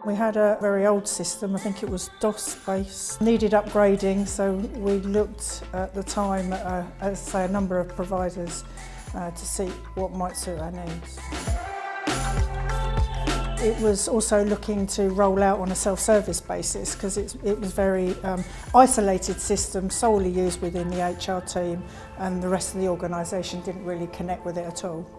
We had a very old system, I think it was DOS based, needed upgrading, so we looked at the time at, as I say, a number of providers to see what might suit our needs. It was also looking to roll out on a self-service basis because it was very isolated system, solely used within the HR team, and the rest of the organisation didn't really connect with it at all.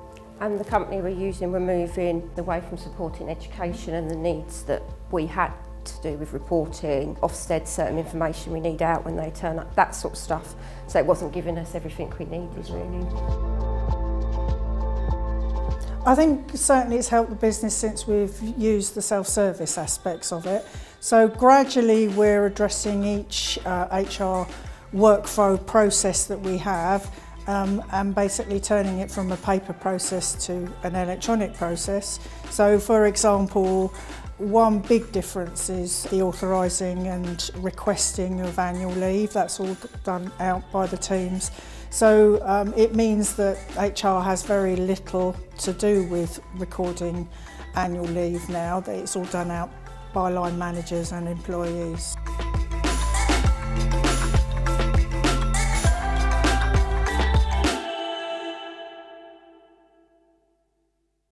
And the company we're using, we're moving away from supporting education and the needs that we had to do with reporting, Ofsted, certain information we need out when they turn up, that sort of stuff. So it wasn't giving us everything we needed, really. I think certainly it's helped the business since we've used the self-service aspects of it. So gradually we're addressing each HR workflow process that we have and basically turning it from a paper process to an electronic process. So for example, one big difference is the authorising and requesting of annual leave. That's all done out by the teams. So it means that HR has very little to do with recording annual leave now, that it's all done out by line managers and employees.